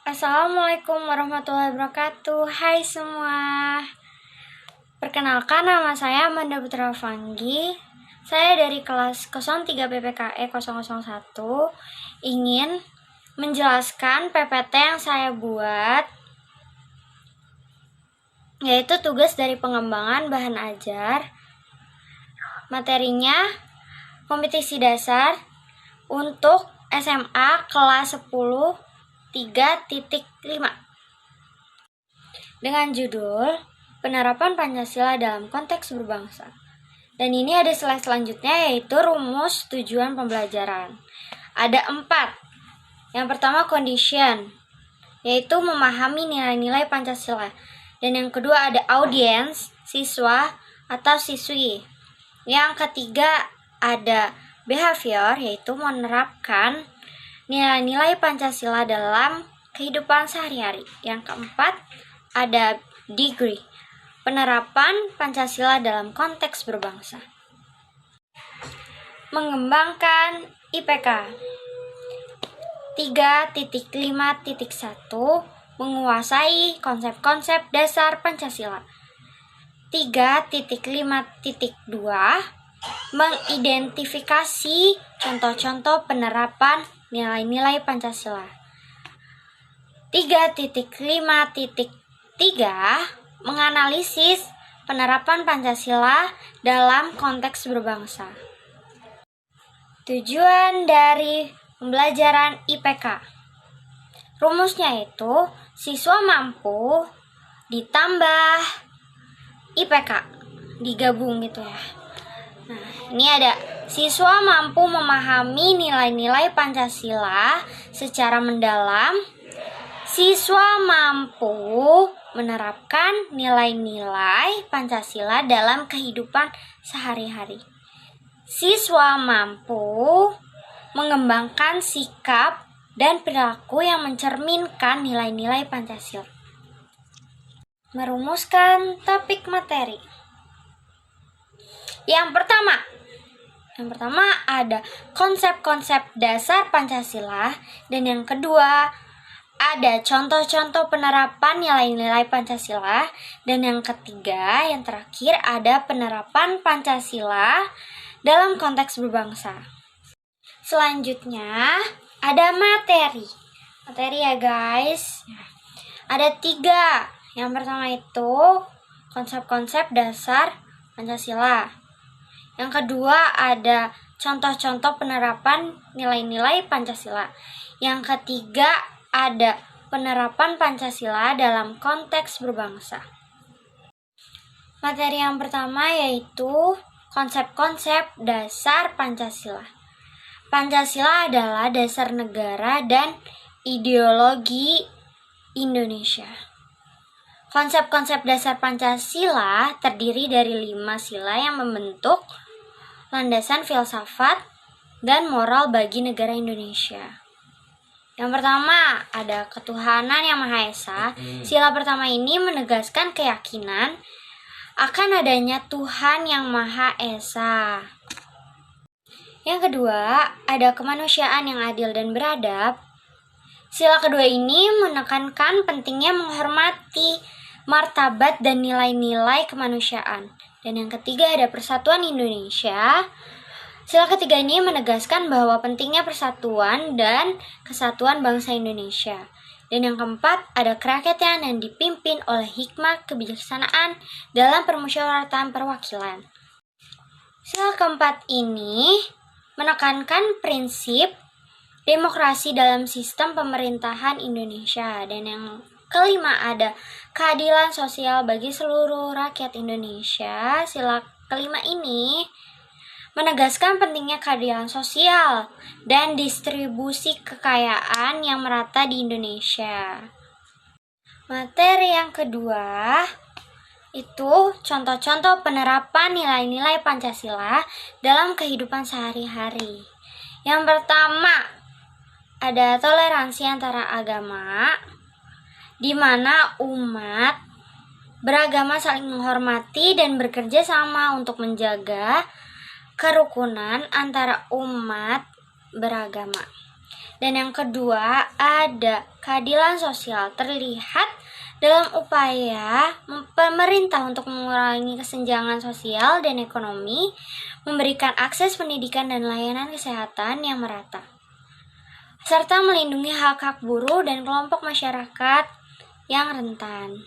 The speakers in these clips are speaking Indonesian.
Assalamualaikum warahmatullahi wabarakatuh. Hai semua. Perkenalkan, nama saya Amanda Putra Fanggi. Saya dari kelas 03 PPKE 001 ingin menjelaskan PPT yang saya buat, yaitu tugas dari pengembangan bahan ajar. Materinya kompetisi dasar untuk SMA kelas 10 3.5 dengan judul Penerapan Pancasila dalam Konteks Berbangsa. Dan ini ada slide selanjutnya, yaitu rumus tujuan pembelajaran. Ada 4. Yang pertama condition, yaitu memahami nilai-nilai Pancasila. Dan yang kedua ada audience, siswa atau siswi. Yang ketiga ada behavior, yaitu menerapkan nilai-nilai Pancasila dalam kehidupan sehari-hari. Yang keempat ada degree, penerapan Pancasila dalam konteks berbangsa. Mengembangkan IPK 3.5.1 menguasai konsep-konsep dasar Pancasila. 3.5.2 mengidentifikasi contoh-contoh penerapan nilai-nilai Pancasila. 3.5.3 menganalisis penerapan Pancasila dalam konteks berbangsa. Tujuan dari pembelajaran IPK. Rumusnya itu siswa mampu ditambah IPK, digabung gitu ya. Nah, ini ada siswa mampu memahami nilai-nilai Pancasila secara mendalam. Siswa mampu menerapkan nilai-nilai Pancasila dalam kehidupan sehari-hari. Siswa mampu mengembangkan sikap dan perilaku yang mencerminkan nilai-nilai Pancasila. Merumuskan topik materi. Yang pertama ada konsep-konsep dasar Pancasila, dan yang kedua ada contoh-contoh penerapan nilai-nilai Pancasila, dan yang ketiga, yang terakhir ada penerapan Pancasila dalam konteks berbangsa. Selanjutnya ada materi ya guys. Ada 3. Yang pertama itu konsep-konsep dasar Pancasila. Yang kedua ada contoh-contoh penerapan nilai-nilai Pancasila. Yang ketiga ada penerapan Pancasila dalam konteks berbangsa. Materi yang pertama yaitu konsep-konsep dasar Pancasila. Pancasila adalah dasar negara dan ideologi Indonesia. Konsep-konsep dasar Pancasila terdiri dari 5 sila yang membentuk landasan filsafat dan moral bagi negara Indonesia. Yang pertama ada ketuhanan yang Maha Esa. Sila pertama ini menegaskan keyakinan akan adanya Tuhan yang Maha Esa. Yang kedua ada kemanusiaan yang adil dan beradab. Sila kedua ini menekankan pentingnya menghormati martabat dan nilai-nilai kemanusiaan. Dan yang ketiga ada persatuan Indonesia. Sila ketiga ini menegaskan bahwa pentingnya persatuan dan kesatuan bangsa Indonesia. Dan yang keempat ada kerakyatan yang dipimpin oleh hikmah kebijaksanaan dalam permusyawaratan perwakilan. Sila keempat ini menekankan prinsip demokrasi dalam sistem pemerintahan Indonesia. Dan yang kelima ada keadilan sosial bagi seluruh rakyat Indonesia. Sila kelima ini menegaskan pentingnya keadilan sosial dan distribusi kekayaan yang merata di Indonesia. Materi yang kedua itu contoh-contoh penerapan nilai-nilai Pancasila dalam kehidupan sehari-hari. Yang pertama ada toleransi antara agama, di mana umat beragama saling menghormati dan bekerja sama untuk menjaga kerukunan antara umat beragama. Dan yang kedua ada keadilan sosial terlihat dalam upaya pemerintah untuk mengurangi kesenjangan sosial dan ekonomi, memberikan akses pendidikan dan layanan kesehatan yang merata, serta melindungi hak-hak buruh dan kelompok masyarakat yang rentan.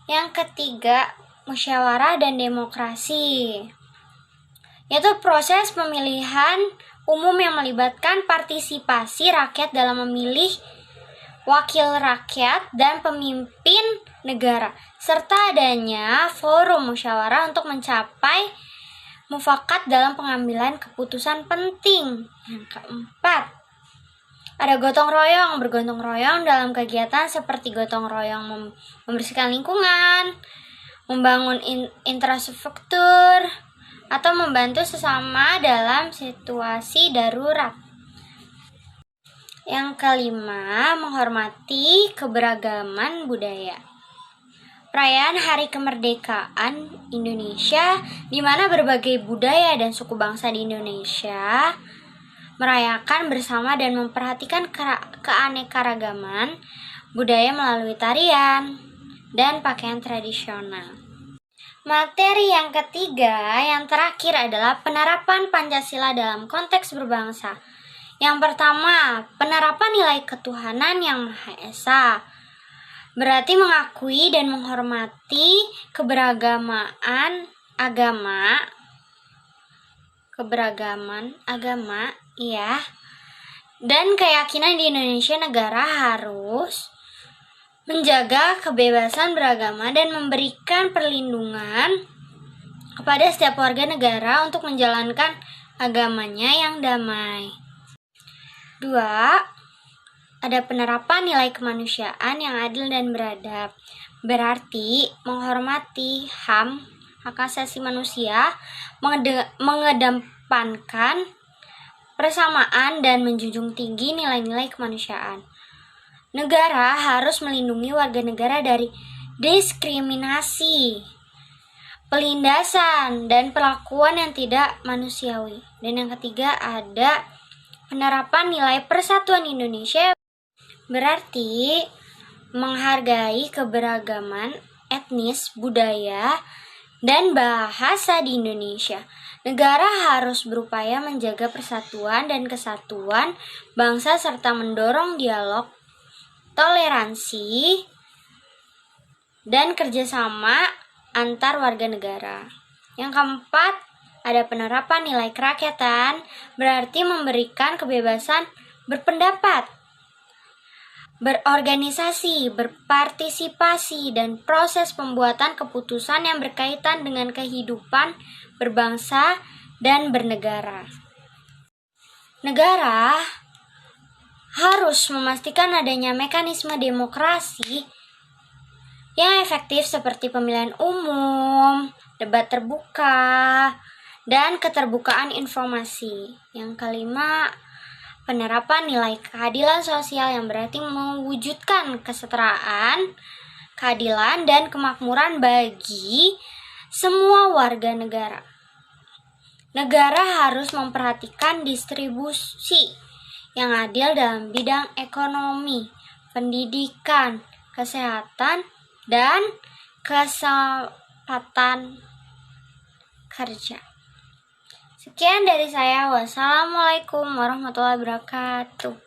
Yang ketiga, musyawarah dan demokrasi, yaitu proses pemilihan umum yang melibatkan partisipasi rakyat dalam memilih wakil rakyat dan pemimpin negara, serta adanya forum musyawarah untuk mencapai mufakat dalam pengambilan keputusan penting. Yang keempat, ada gotong royong, bergotong royong dalam kegiatan seperti gotong royong membersihkan lingkungan, membangun infrastruktur, atau membantu sesama dalam situasi darurat. Yang kelima, menghormati keberagaman budaya. Perayaan Hari Kemerdekaan Indonesia, di mana berbagai budaya dan suku bangsa di Indonesia merayakan bersama dan memperhatikan keanekaragaman budaya melalui tarian dan pakaian tradisional. Materi yang ketiga, yang terakhir adalah penerapan Pancasila dalam konteks berbangsa. Yang pertama, penerapan nilai ketuhanan yang Maha Esa, berarti mengakui dan menghormati keberagaman agama, ya. Dan keyakinan di Indonesia, negara harus menjaga kebebasan beragama dan memberikan perlindungan kepada setiap warga negara untuk menjalankan agamanya yang damai. 2. Ada penerapan nilai kemanusiaan yang adil dan beradab, berarti menghormati HAM, hak asasi manusia, mengedepankan persamaan dan menjunjung tinggi nilai-nilai kemanusiaan. Negara harus melindungi warga negara dari diskriminasi, penindasan, dan perlakuan yang tidak manusiawi. Dan yang ketiga, ada penerapan nilai persatuan Indonesia, berarti menghargai keberagaman etnis, budaya, dan bahasa di Indonesia. Negara harus berupaya menjaga persatuan dan kesatuan bangsa serta mendorong dialog, toleransi, dan kerjasama antar warga negara. Yang keempat, ada penerapan nilai kerakyatan, berarti memberikan kebebasan berpendapat, berorganisasi, berpartisipasi, dan proses pembuatan keputusan yang berkaitan dengan kehidupan berbangsa dan bernegara. Negara harus memastikan adanya mekanisme demokrasi yang efektif seperti pemilihan umum, debat terbuka, dan keterbukaan informasi. Yang kelima, penerapan nilai keadilan sosial yang berarti mewujudkan kesetaraan, keadilan, dan kemakmuran bagi semua warga negara. Negara harus memperhatikan distribusi yang adil dalam bidang ekonomi, pendidikan, kesehatan, dan kesempatan kerja. Sekian dari saya. Wassalamualaikum warahmatullahi wabarakatuh.